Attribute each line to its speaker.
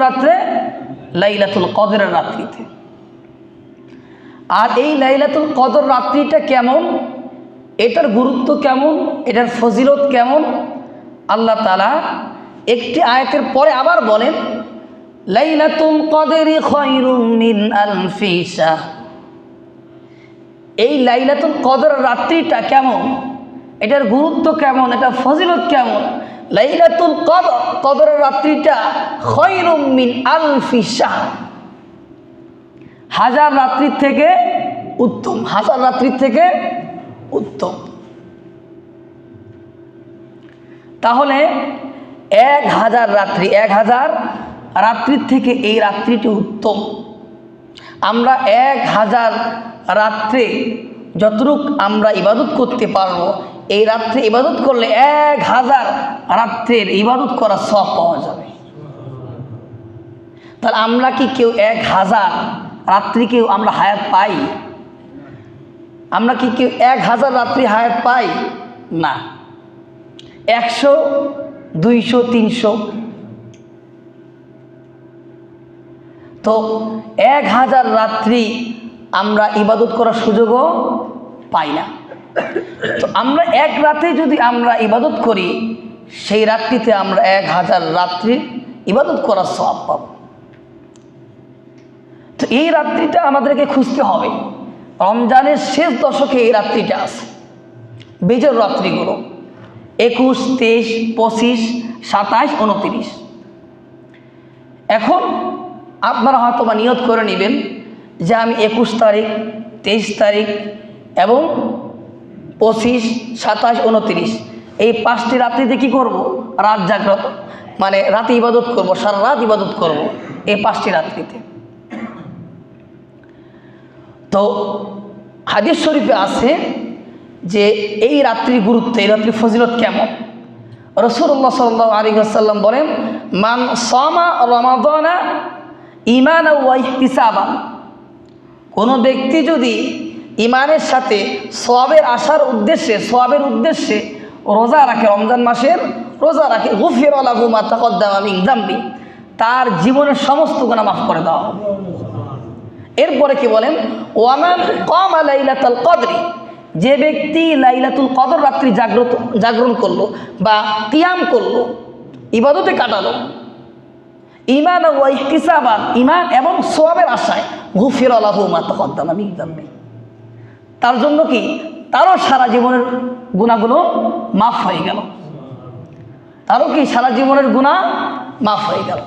Speaker 1: রাত্রে লাইলাতুল কদরের রাত্রিতে। আর এই লাইলাতুল কদর রাত্রিটা কেমন, এটার গুরুত্ব কেমন, এটার ফজিলত কেমন, আল্লাহ তাআলা একটি আয়াতের পরে আবার বলেন লাইলাতুল কদরি খায়রুম মিন আলফি শাহর। এই লাইলাতুল কদর রাত্রিটা কেমন, এটার গুরুত্ব কেমন, এটার ফজিলত কেমন। লাইলাতুল কদরের রাত্রিটা খায়রুম মিন আলফি শাহর, হাজার রাত্রির থেকে উত্তম, হাজার রাত্রির থেকে উত্তম। তাহলে 1000 রাত্রি, 1000 রাত্রির থেকে এই রাত্রিটি উত্তম। আমরা 1000 রাত্রে যতটুক আমরা ইবাদত করতে পারবো, এই রাত্রে ইবাদত করলে 1000 রাত্রের ইবাদত করার সওয়াব পাওয়া যাবে। তাহলে আমরা কি কেউ 1000 রাত্রি কেউ আমরা হায়াত পাই? আমরা কি কেউ 1000 রাত্রি হায়াত পাই? না, 100, 200, 300। তো 1000 রাত্রি আমরা ইবাদত করার সুযোগও পাই না। তো আমরা এক রাতে যদি আমরা ইবাদত করি, সেই রাত্রিতে আমরা 1000 রাত্রি ইবাদত করার সওয়াব পাব। তো এই রাত্রিটা আমাদেরকে খুঁজতে হবে। রমজানের শেষ দশকে এই রাত্রিটা আছে, বেজর রাত্রিগুলো 21, 23, 25, 27, 29। এখন আপনারা হয়তো বা নিয়ত করে নেবেন যে আমি 21 তারিখ, 23 তারিখ এবং 25, 27, 29 এই 5টি রাত্রিতে কী করব? রাত জাগ্রত, মানে রাতে ইবাদত করব, সারা রাত ইবাদত করব এই 5টি রাত্রিতে। তো হাদিস শরীফে আছে যে এই রাত্রির গুরুত্ব, এই রাত্রির ফজিলত কেমন। রাসূলুল্লাহ সাল্লাল্লাহু আলাইহি ওয়াসাল্লাম বলেন মান সামা রমাদানা ঈমানান ওয়া ইহতিসাবান, কোনো ব্যক্তি যদি ঈমানের সাথে সওয়াবের আশার উদ্দেশ্যে, সওয়াবের উদ্দেশ্যে রোজা রাখে, রমজান মাসের রোজা রাখে, গুফিরা লাহু মা তাকদ্দামা মিন যামবি, তার জীবনের সমস্ত গুনাহ মাফ করে দেওয়া হবে। এরপরে কি বলেন ওয়ামান কামা লাইলাতুল কদরি, যে ব্যক্তি লাইলাতুল কদর রাত্রি জাগরণ করলো বা কিয়াম করলো, ইবাদতে কাটালো, ঈমান ওয়া ইহতিসাবান, ঈমান এবং সওয়াবের আশায়, গুফিরা লাহু মা তাকদ্দামা মিন যামবি, তার জন্য কি তারও সারা জীবনের গুনাহগুলো মাফ হয়ে গেল, তারও কি সারা জীবনের গুনাহ মাফ হয়ে গেল।